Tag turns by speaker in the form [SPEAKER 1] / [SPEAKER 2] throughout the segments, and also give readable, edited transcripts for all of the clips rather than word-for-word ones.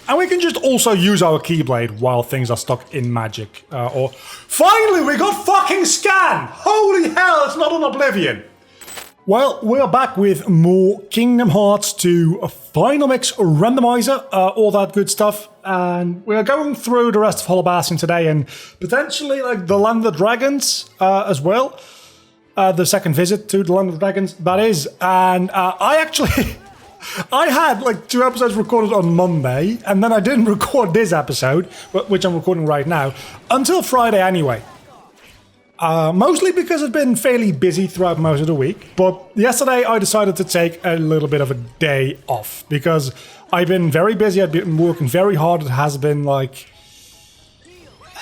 [SPEAKER 1] And we can just also use our Keyblade while things are stuck in magic. Or finally, we got fucking Scan! Holy hell, it's not on Oblivion! Well, we're back with more Kingdom Hearts 2 Final Mix Randomizer, all that good stuff. And we're going through the rest of Hollow Bastion today and potentially like the Land of the Dragons as well. The second visit to the Land of the Dragons, that is. And I actually... I had like 2 episodes recorded on Monday, and then I didn't record this episode, which I'm recording right now, until Friday anyway. Mostly because I've been fairly busy throughout most of the week, but yesterday I decided to take a little bit of a day off, because I've been very busy, I've been working very hard. It has been like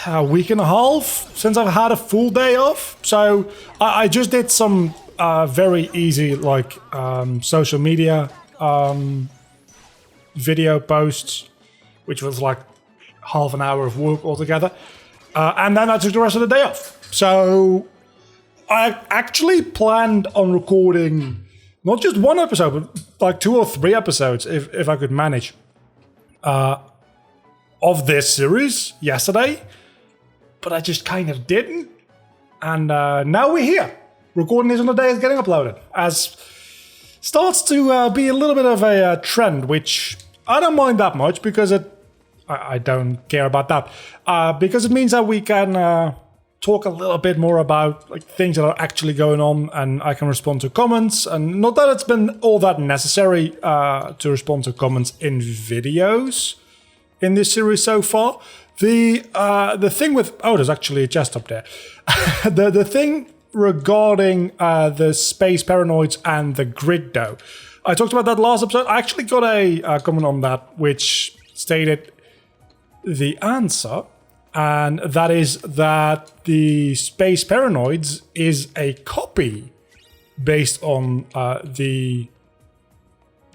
[SPEAKER 1] a week and a half since I've had a full day off, so I just did some very easy like social media video posts, which was like half an hour of work altogether, and then I took the rest of the day off. So I actually planned on recording not just one episode, but like 2 or 3 episodes if I could manage of this series yesterday, but I just kind of didn't, and now we're here recording this on the day it's getting uploaded, as starts to be a little bit of a trend, which I don't mind that much, because I don't care about that, because it means that we can talk a little bit more about like things that are actually going on, and I can respond to comments. And not that it's been all that necessary to respond to comments in videos in this series so far. The thing with there's actually a chest up there. the thing regarding the space paranoids and the grid, though, I talked about that last episode. I actually got a comment on that which stated the answer, and that is that the space paranoids is a copy based on the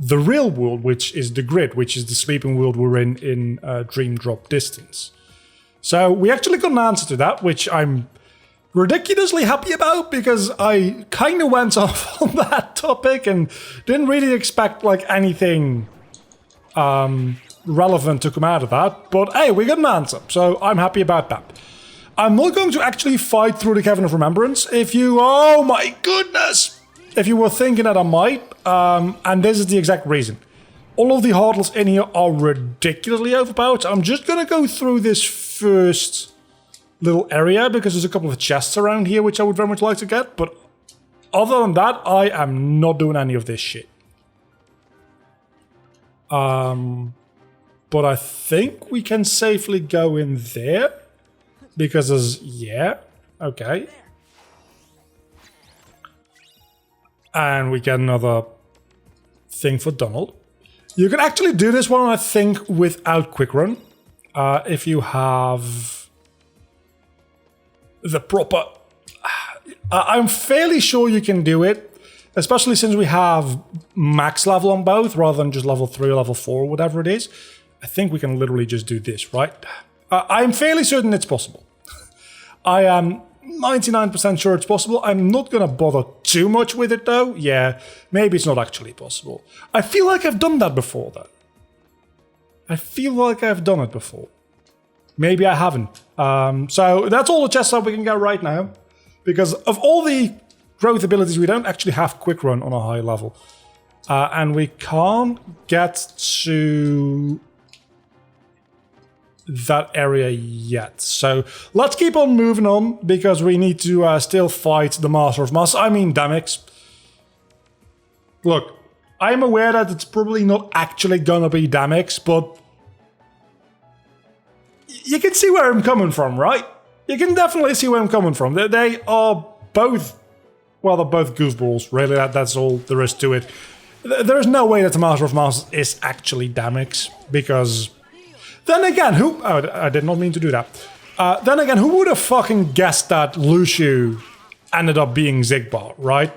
[SPEAKER 1] real world, which is the grid, which is the sleeping world we're in Dream Drop Distance. So we actually got an answer to that, which I'm ridiculously happy about, because I kind of went off on that topic and didn't really expect like anything relevant to come out of that. But hey, we got an answer, so I'm happy about that. I'm not going to actually fight through the Cavern of Remembrance. Oh my goodness! If you were thinking that I might, and this is the exact reason. All of the hurdles in here are ridiculously overpowered. I'm just gonna go through this first little area, because there's a couple of chests around here which I would very much like to get, but other than that, I am not doing any of this shit. But I think we can safely go in there, because there's, okay. And we get another thing for Donald. You can actually do this one, I think, without quick run, if you have the proper... I'm fairly sure you can do it, especially since we have max level on both, rather than just level 3 or level 4 or whatever it is. I think we can literally just do this, right? I'm fairly certain it's possible. I am 99% sure it's possible. I'm not going to bother too much with it, though. Yeah, maybe it's not actually possible. I feel like I've done that before, though. I feel like I've done it before. Maybe I haven't. So that's all the chests that we can get right now. Because of all the growth abilities, we don't actually have quick run on a high level. And we can't get to that area yet. So let's keep on moving on, because we need to still fight the Master of Mass. I mean, Damix. Look, I'm aware that it's probably not actually gonna be Damix, but you can see where I'm coming from, right? You can definitely see where I'm coming from. They are both... Well, they're both goofballs, really. That's all there is to it. There's no way that the Master of Masters is actually Damix, because... Then again, who... Oh, I did not mean to do that. Then again, who would have fucking guessed that Lucio ended up being Zigbar, right?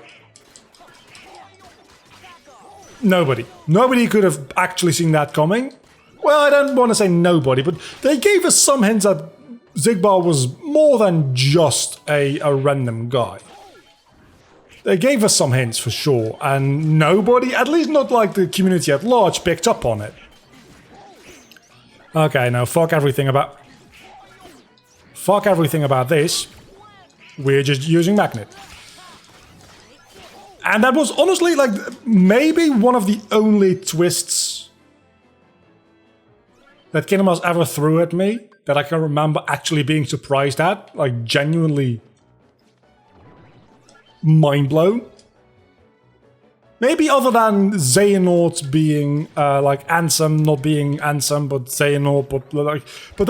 [SPEAKER 1] Nobody. Nobody could have actually seen that coming. Well, I don't want to say nobody, but they gave us some hints that Zigbar was more than just a random guy. They gave us some hints for sure, and nobody, at least not like the community at large, picked up on it. Okay, now fuck everything about this. We're just using magnet. And that was honestly like maybe one of the only twists that Kingdom Hearts ever threw at me that I can remember actually being surprised at, like genuinely mind blown. Maybe other than Xehanort being like Ansem not being Ansem, but Xehanort, but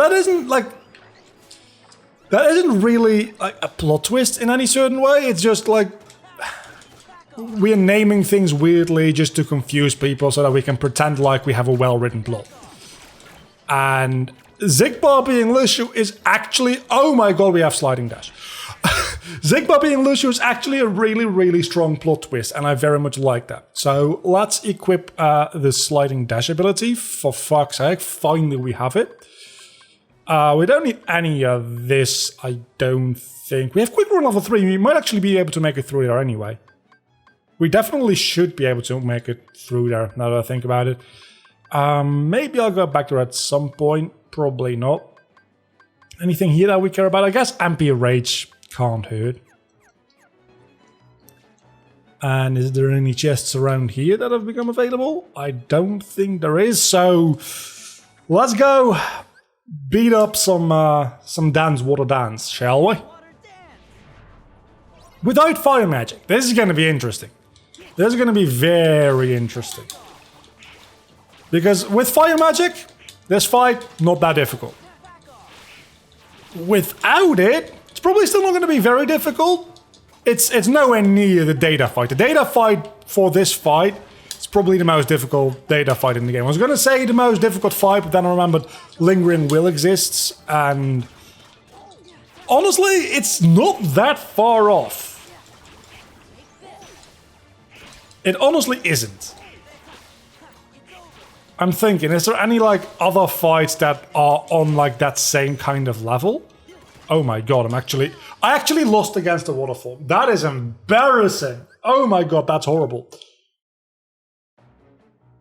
[SPEAKER 1] that isn't really like a plot twist in any certain way. It's just like we're naming things weirdly just to confuse people so that we can pretend like we have a well-written plot. And Zigbar being Lucio is actually, oh my god, we have sliding dash. Zigbar being Lucio is actually a really, really strong plot twist, and I very much like that. So let's equip the sliding dash ability. For fuck's sake, finally we have it. We don't need any of this, I don't think. We have quick run level 3. We might actually be able to make it through there anyway. We definitely should be able to make it through there, now that I think about it. Maybe I'll go back there at some point. Probably not. Anything here that we care about? I guess Ampere Rage can't hurt. And is there any chests around here that have become available? I don't think there is, so let's go beat up some dance, water dance, shall we? Without fire magic. This is going to be interesting. This is going to be very interesting. Because with fire magic, this fight, not that difficult. Without it, it's probably still not going to be very difficult. It's nowhere near the data fight. The data fight for this fight is probably the most difficult data fight in the game. I was going to say the most difficult fight, but then I remembered Lingering Will exists, and honestly, it's not that far off. It honestly isn't. I'm thinking, is there any like other fights that are on like that same kind of level? Oh my god, I actually lost against the waterfall. That is embarrassing. Oh my god, that's horrible.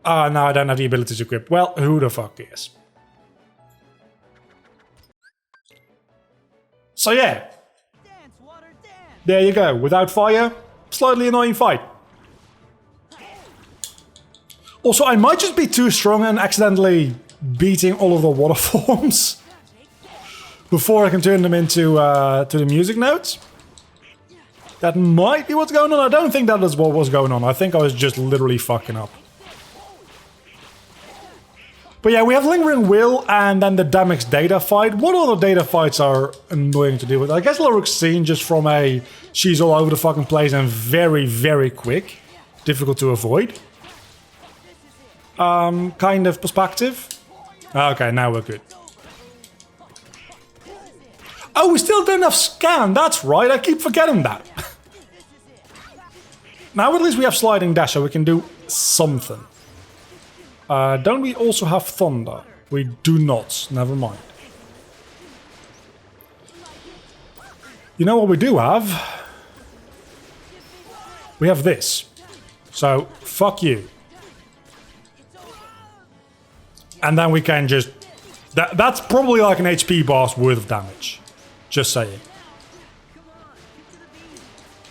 [SPEAKER 1] Now I don't have the ability to equip. Well, who the fuck cares? So yeah. There you go. Without fire, slightly annoying fight. Also, I might just be too strong and accidentally beating all of the water forms before I can turn them into to the music notes. That might be what's going on. I don't think that is what was going on. I think I was just literally fucking up. But yeah, we have Lingering Will and then the damage data fight. What other data fights are annoying to deal with? I guess Lorexine, just from a she's all over the fucking place and very, very quick. Difficult to avoid. Kind of perspective. Okay, now we're good. Oh, we still don't have scan. That's right, I keep forgetting that. Now at least we have sliding dash, so we can do something. Don't we also have thunder? We do not. Never mind. You know what we do have? We have this. So, fuck you. And then we can just... That's probably like an HP bar's worth of damage. Just saying.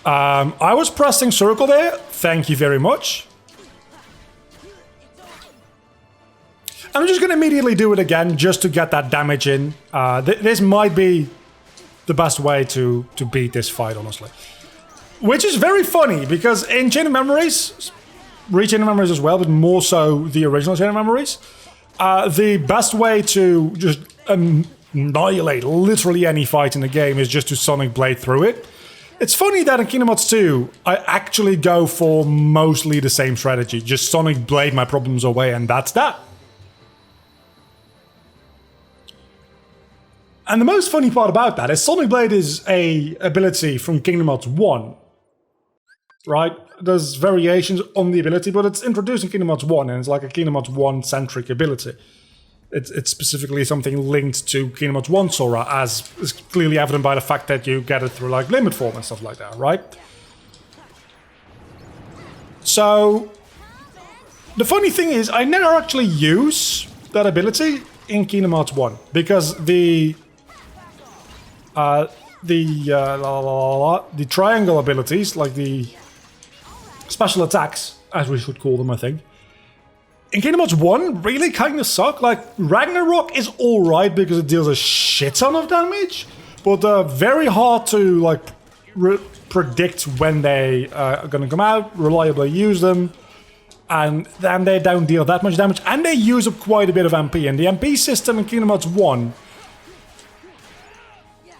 [SPEAKER 1] I was pressing circle there. Thank you very much. I'm just going to immediately do it again just to get that damage in. This might be the best way to beat this fight, honestly. Which is very funny, because in Chain of Memories, Re-Chain of Memories as well, but more so the original Chain of Memories, the best way to just annihilate literally any fight in the game is just to Sonic Blade through it. It's funny that in Kingdom Hearts 2, I actually go for mostly the same strategy. Just Sonic Blade my problems away, and that's that. And the most funny part about that is Sonic Blade is a ability from Kingdom Hearts 1. Right? There's variations on the ability, but it's introduced in Kingdom Hearts 1, and it's like a Kingdom Hearts 1-centric ability. It's specifically something linked to Kingdom Hearts 1 Sora, as is clearly evident by the fact that you get it through like limit form and stuff like that, right? So, the funny thing is, I never actually use that ability in Kingdom Hearts 1 because the triangle abilities, like the special attacks, as we should call them, I think, in Kingdom Hearts 1 really kind of suck. Like, Ragnarok is alright because it deals a shit ton of damage, but very hard to, like, predict when they are going to come out, reliably use them, and then they don't deal that much damage, and they use up quite a bit of MP. And the MP system in Kingdom Hearts 1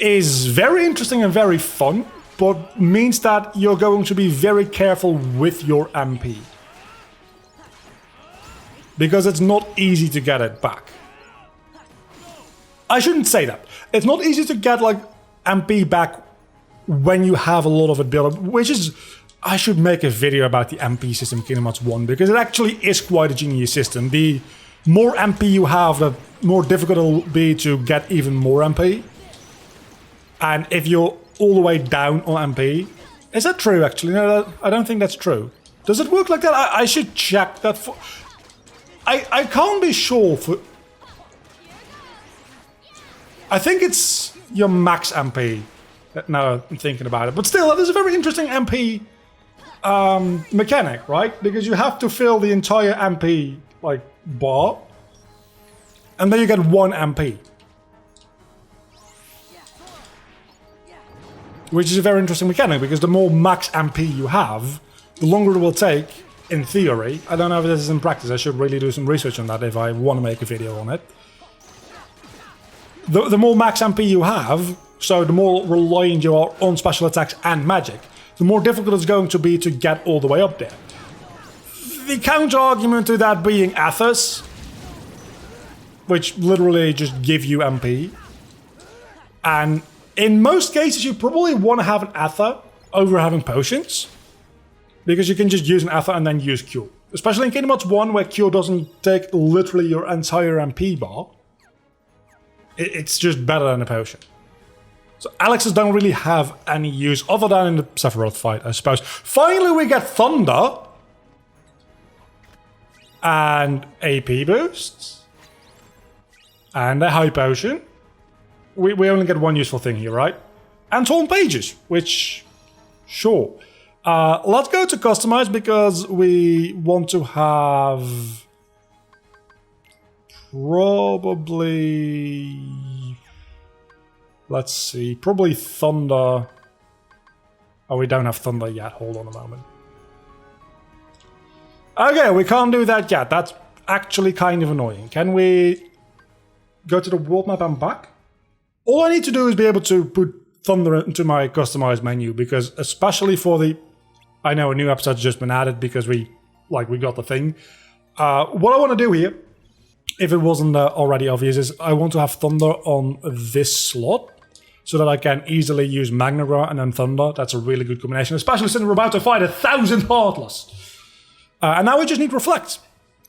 [SPEAKER 1] is very interesting and very fun, but means that you're going to be very careful with your MP. Because it's not easy to get it back. I shouldn't say that. It's not easy to get, like, MP back when you have a lot of it built up, which is... I should make a video about the MP system in Kingdom Hearts 1, because it actually is quite a genius system. The more MP you have, the more difficult it'll be to get even more MP. And if you're all the way down on MP... Is that true, actually? No, I don't think that's true. Does it work like that? I should check that for... I can't be sure for... I think it's your max MP. Now I'm thinking about it. But still, that is a very interesting MP mechanic, right? Because you have to fill the entire MP, like, bar. And then you get 1 MP. Which is a very interesting mechanic, because the more max MP you have, the longer it will take, in theory. I don't know if this is in practice. I should really do some research on that if I want to make a video on it. The more max MP you have, so the more reliant you are on special attacks and magic, the more difficult it's going to be to get all the way up there. The counter-argument to that being Athos, which literally just give you MP. And in most cases, you probably want to have an Atha over having potions, because you can just use an Atha and then use Cure. Especially in Kingdom Hearts 1, where Cure doesn't take literally your entire MP bar. It's just better than a potion. So Alex's don't really have any use other than in the Sephiroth fight, I suppose. Finally, we get Thunder. And AP boosts. And a high potion. We only get one useful thing here, right? And torn pages, which... Sure. Let's go to customize, because we want to have... Probably... Let's see. Probably Thunder. Oh, we don't have Thunder yet. Hold on a moment. Okay, we can't do that yet. That's actually kind of annoying. Can we go to the world map and back? All I need to do is be able to put Thunder into my customized menu, because especially for the... I know a new episode's just been added because we got the thing. What I want to do here, if it wasn't already obvious, is I want to have Thunder on this slot, so that I can easily use Magnagra and then Thunder. That's a really good combination, especially since we're about to fight 1,000 Heartless. And now we just need Reflect.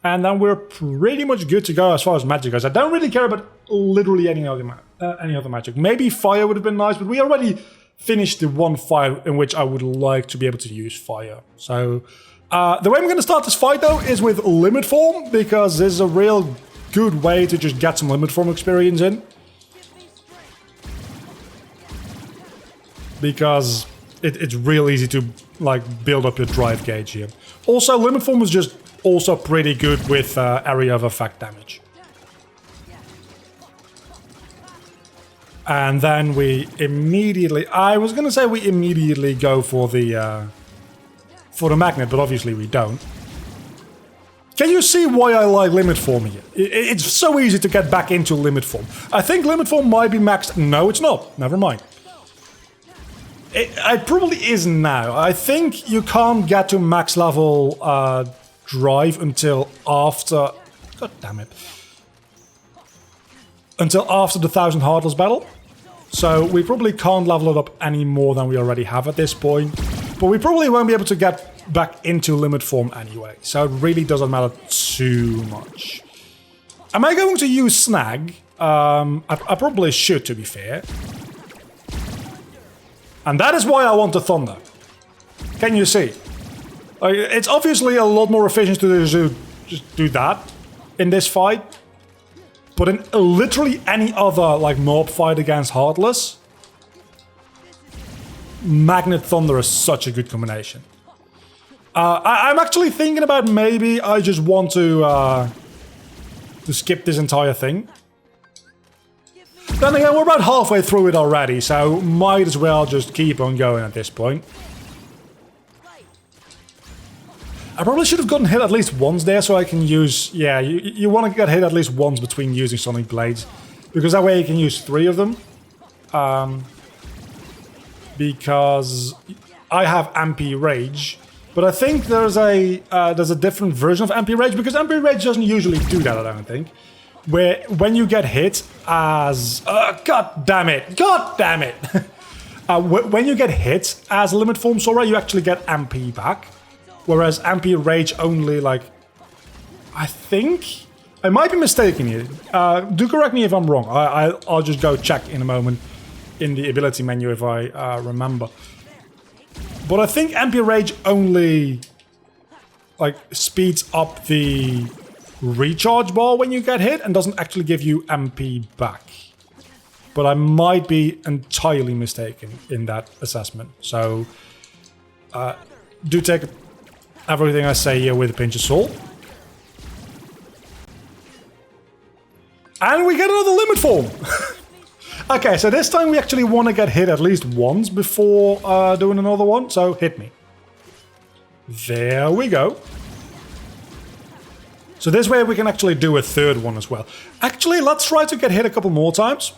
[SPEAKER 1] And then we're pretty much good to go as far as magic goes. I don't really care about literally any other magic. Maybe fire would have been nice, but we already finished the one fight in which I would like to be able to use fire. So the way I'm going to start this fight, though, is with Limit Form, because this is a real good way to just get some Limit Form experience in. Because it's real easy to, like, build up your drive gauge here. Also, Limit Form is just also pretty good with area of effect damage. And then we immediately... I was going to say we immediately go for the magnet, but obviously we don't. Can you see why I like Limit Form here? It's so easy to get back into Limit Form. I think Limit Form might be maxed... No, it's not. Never mind. It probably is now. I think you can't get to max level drive until after... God damn it. Until after the 1,000 Heartless battle. So we probably can't level it up any more than we already have at this point. But we probably won't be able to get back into Limit Form anyway. So it really doesn't matter too much. Am I going to use Snag? I probably should, to be fair. And that is why I want the Thunder. Can you see? It's obviously a lot more efficient to just do that in this fight. But in literally any other like mob fight against Heartless, Magnet Thunder is such a good combination. I'm actually thinking about maybe I just want to skip this entire thing. Then again, we're about halfway through it already, so might as well just keep on going at this point. I probably should have gotten hit at least once there so I can use... Yeah, you want to get hit at least once between using Sonic Blades. Because that way you can use 3 of them. Because I have MP Rage. But I think there's a different version of MP Rage. Because MP Rage doesn't usually do that, I don't think. Where when you get hit as... God damn it! God damn it! When you get hit as a Limit Form Sora, you actually get MP back. Whereas MP Rage only, like... I think... I might be mistaken here. Do correct me if I'm wrong. I'll just go check in a moment in the ability menu if I remember. But I think MP Rage only... like, speeds up the recharge bar when you get hit and doesn't actually give you MP back. But I might be entirely mistaken in that assessment. So... do take everything I say here with a pinch of salt. And we get another Limit Form! Okay, so this time we actually want to get hit at least once before doing another one, so hit me. There we go. So this way we can actually do a third one as well. Actually, let's try to get hit a couple more times.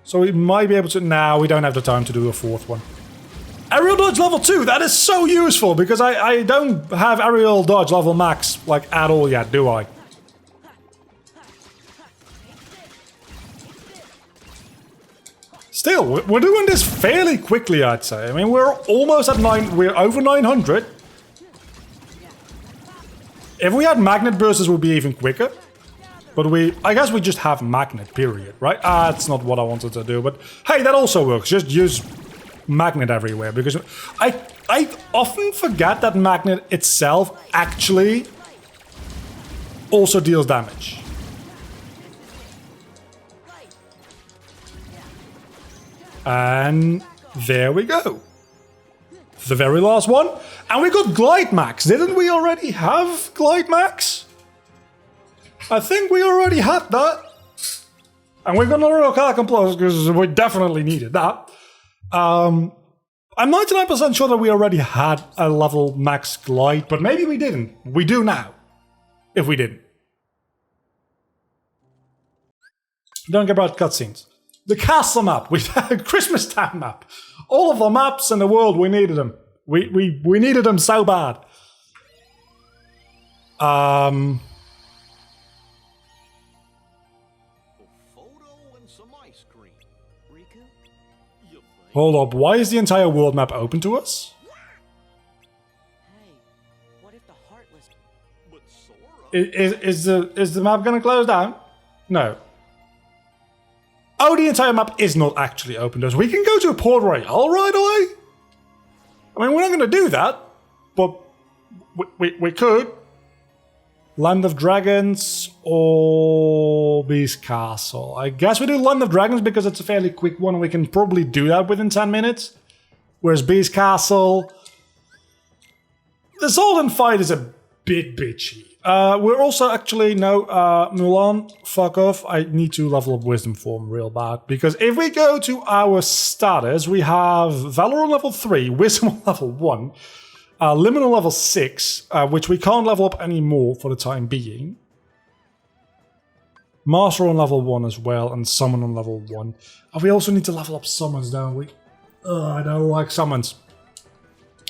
[SPEAKER 1] So we might be able to... Nah, we don't have the time to do a fourth one. Aerial Dodge level 2, that is so useful because I don't have Aerial Dodge level max like at all yet, do I? Still, we're doing this fairly quickly, I'd say. I mean, we're almost at we're over 900. If we had Magnet bursts, it would be even quicker. But I guess we just have Magnet, period, right? That's not what I wanted to do, but hey, that also works. Just use Magnet everywhere, because I often forget that Magnet itself actually also deals damage. And there we go. The very last one. And we got Glide Max. Didn't we already have Glide Max? I think we already had that. And we're gonna roll Calican Plus because we definitely needed that. I'm 99% sure that we already had a level max glide, but maybe we didn't. We do now. If we didn't. Don't care about cutscenes. The castle map. We had a Christmas time map. All of the maps in the world, we needed them. We needed them so bad. Hold up, why is the entire world map open to us?
[SPEAKER 2] Hey, what if the Heartless...
[SPEAKER 1] Is the map gonna close down? No. Oh, the entire map is not actually open to us. We can go to a Port Royale right away. I mean, we're not gonna do that, but we could. Land of Dragons or Beast Castle. I guess we do Land of Dragons because it's a fairly quick one. We can probably do that within 10 minutes. Whereas Beast Castle... The Zoldan fight is a bit bitchy. We're also actually... No, Mulan, fuck off. I need to level up Wisdom Form real bad. Because if we go to our status, we have Valor on level 3, Wisdom on level 1... Limit on level 6, which we can't level up anymore for the time being. Master on level 1 as well, and Summon on level 1. We also need to level up Summons, don't we? I don't like Summons.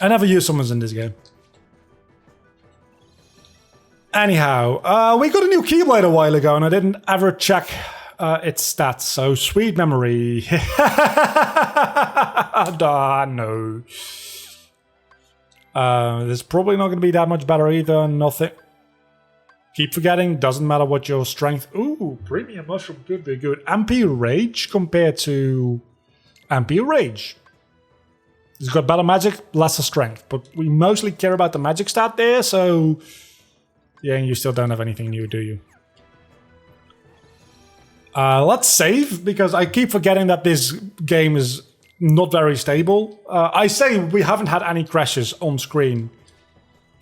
[SPEAKER 1] I never use Summons in this game. Anyhow, we got a new Keyblade a while ago, and I didn't ever check its stats, so sweet memory. No. There's probably not going to be that much better either. Nothing. Keep forgetting. Doesn't matter what your strength. Ooh, Premium Mushroom could be good. MP Rage compared to MP Rage. It's got better magic, lesser strength. But we mostly care about the magic stat there, so... Yeah, and you still don't have anything new, do you? Let's save, because I keep forgetting that this game is not very stable. I say we haven't had any crashes on screen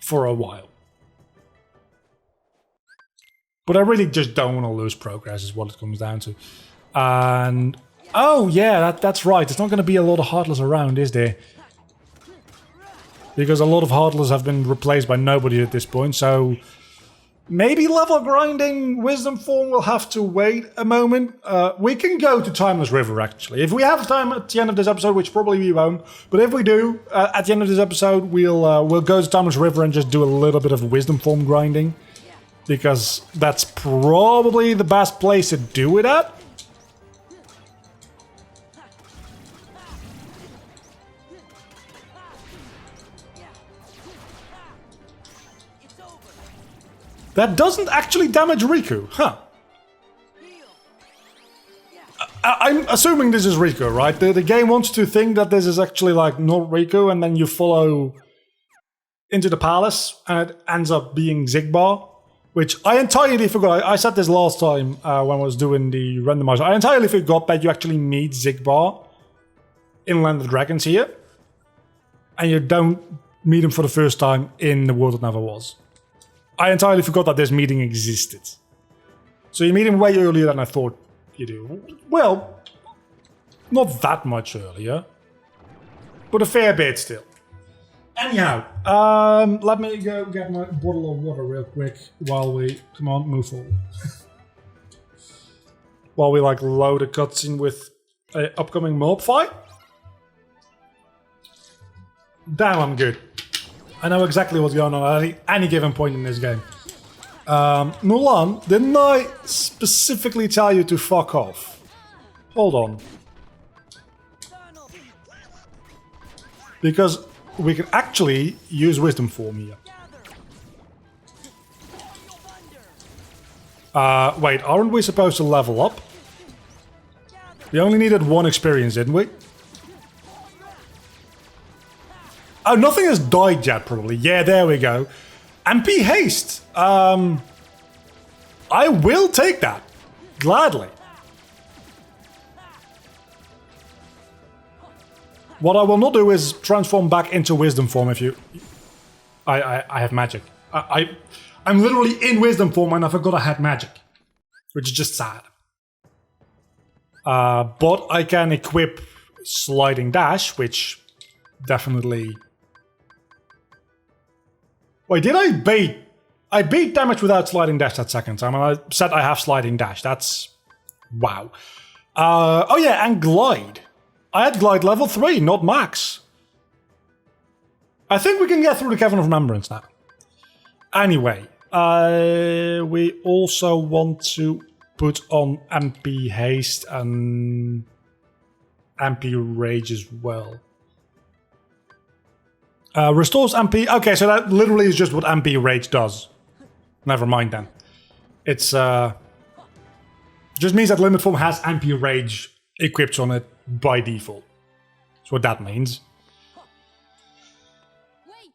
[SPEAKER 1] for a while. But I really just don't want to lose progress is what it comes down to. And... oh, yeah, that's right. There's not going to be a lot of Heartless around, is there? Because a lot of Heartless have been replaced by nobody at this point, so... maybe level grinding Wisdom Form will have to wait a moment. We can go to Timeless River, actually. If we have time at the end of this episode, which probably we won't, but if we do, at the end of this episode, we'll go to Timeless River and just do a little bit of Wisdom Form grinding. Because that's probably the best place to do it at. That doesn't actually damage Riku, huh? I'm assuming this is Riku, right? The game wants to think that this is actually like not Riku, and then you follow into the palace, and it ends up being Zigbar, which I entirely forgot. I said this last time when I was doing the randomizer. I entirely forgot that you actually meet Zigbar in Land of Dragons here, and you don't meet him for the first time in the world that never was. I entirely forgot that this meeting existed. So you meet him way earlier than I thought you do. Well, not that much earlier, but a fair bit still. Anyhow, let me go get my bottle of water real quick while we... come on, move forward. While we like load a cutscene with an upcoming mob fight. Damn, I'm good. I know exactly what's going on at any given point in this game. Mulan, didn't I specifically tell you to fuck off? Hold on. Because we can actually use Wisdom Form here. Wait, aren't we supposed to level up? We only needed 1 experience, didn't we? Oh, nothing has died yet, probably. Yeah, there we go. MP Haste. I will take that. Gladly. What I will not do is transform back into Wisdom Form if you... I have magic. I'm literally in Wisdom Form and I forgot I had magic. Which is just sad. But I can equip Sliding Dash, which definitely... Wait, did I bait? I beat damage without Sliding Dash that second time, and I said I have Sliding Dash. That's... wow. Oh yeah, and Glide. I had Glide level 3, not max. I think we can get through the Cavern of Remembrance now. Anyway, we also want to put on MP Haste and MP Rage as well. Restores MP... okay, so that literally is just what MP Rage does. Never mind then. It's just means that Limit Form has MP Rage equipped on it by default. That's what that means.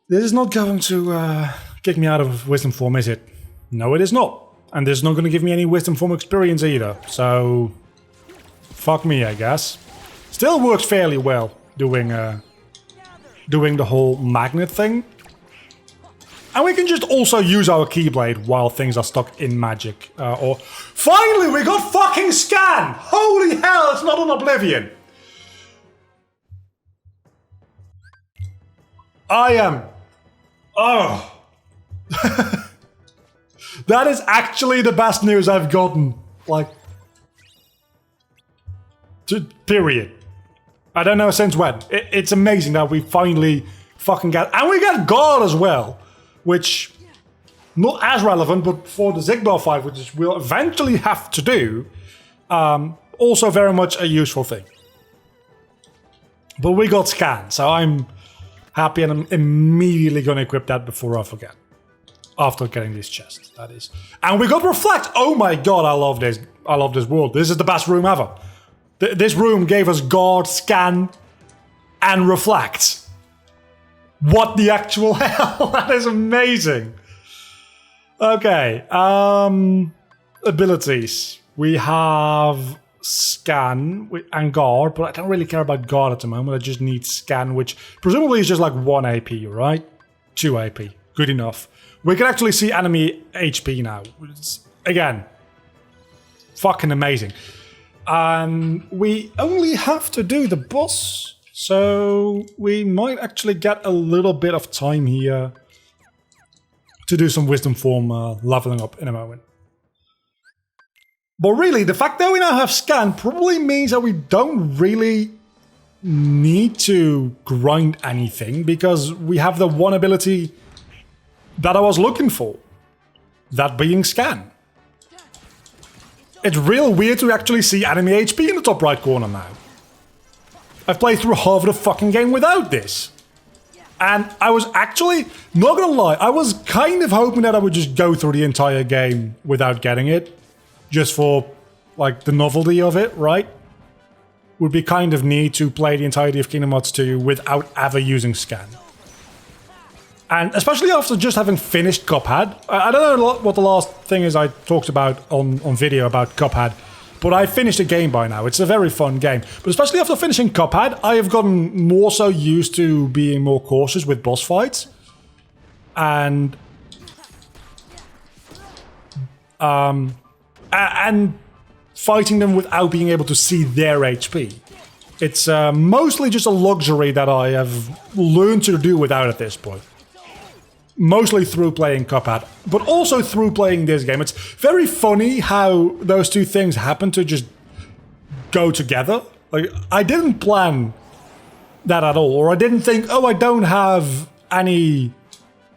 [SPEAKER 1] This is not going to kick me out of Wisdom Form, is it? No, it is not. And this is not going to give me any Wisdom Form experience either. So... fuck me, I guess. Still works fairly well doing the whole magnet thing. And we can just also use our Keyblade while things are stuck in magic. Or finally, we got fucking Scan! Holy hell, it's not an Oblivion! I am... oh. That is actually the best news I've gotten. Like... period. I don't know since when. It's amazing that we finally fucking got... and we got God as well. Which... not as relevant, but for the Zigbar fight, which we'll eventually have to do, also very much a useful thing. But we got Scan, so I'm happy and I'm immediately going to equip that before I forget. After getting this chest, that is. And we got Reflect! Oh my god, I love this. I love this world. This is the best room ever. This room gave us Guard, Scan, and Reflect. What the actual hell? That is amazing. Okay, abilities. We have scan and guard, but I don't really care about guard at the moment. I just need scan, which presumably is just like 1 AP, right? 2 AP. Good enough. We can actually see enemy HP now. It's, again, fucking amazing. We only have to do the boss, so we might actually get a little bit of time here to do some wisdom form leveling up in a moment. But really, the fact that we now have scan probably means that we don't really need to grind anything, because we have the one ability that I was looking for, that being scan. It's real weird to actually see enemy HP in the top right corner now. I've played through half of the fucking game without this. And I was actually, not gonna lie, I was kind of hoping that I would just go through the entire game without getting it. Just for, like, the novelty of it, right? Would be kind of neat to play the entirety of Kingdom Hearts 2 without ever using scan. And especially after just having finished Cuphead. I don't know what the last thing is I talked about on video about Cuphead, but I finished the game by now. It's a very fun game. But especially after finishing Cuphead, I have gotten more so used to being more cautious with boss fights. And fighting them without being able to see their HP. It's mostly just a luxury that I have learned to do without at this point. Mostly through playing Cuphead, but also through playing this game. It's very funny how those two things happen to just go together. Like, I didn't plan that at all, or I didn't think, oh, I don't have any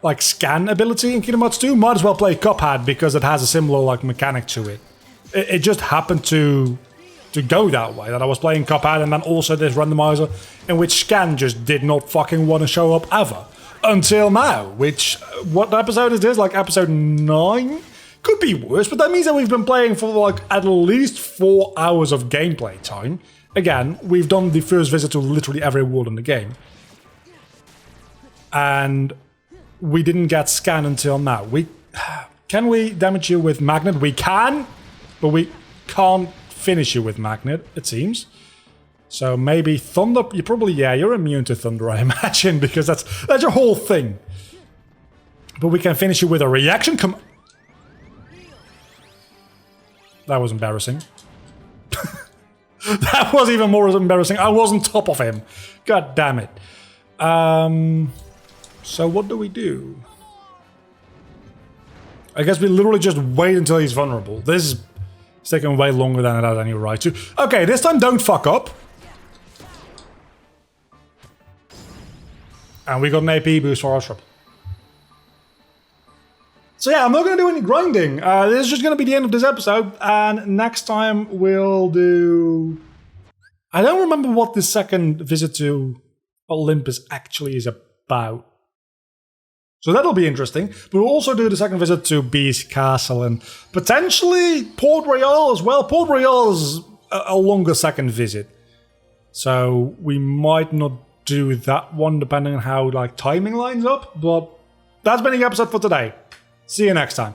[SPEAKER 1] like scan ability in Kingdom Hearts 2. Might as well play Cuphead because it has a similar like mechanic to it. It just happened to go that way, that I was playing Cuphead and then also this randomizer in which scan just did not fucking want to show up ever. Until now, which, what episode is this? Like episode 9? Could be worse, but that means that we've been playing for like at least 4 hours of gameplay time. Again, we've done the first visit to literally every world in the game. And we didn't get scan until now. Can we damage you with magnet? We can, but we can't finish you with magnet, it seems. So maybe thunder, you probably, yeah, you're immune to thunder, I imagine, because that's your whole thing. But we can finish you with a reaction That was embarrassing. That was even more embarrassing. I was on top of him. God damn it. So what do we do? I guess we literally just wait until he's vulnerable. This is taking way longer than it has any right to. Okay, this time don't fuck up. And we got an AP boost for our shop. So yeah, I'm not going to do any grinding. This is just going to be the end of this episode. And next time we'll do... I don't remember what the second visit to Olympus actually is about. So that'll be interesting. But we'll also do the second visit to Beast Castle and potentially Port Royal as well. Port Royal is a longer second visit. So we might not do that one depending on how like timing lines up. But that's been the episode for today. See you next time.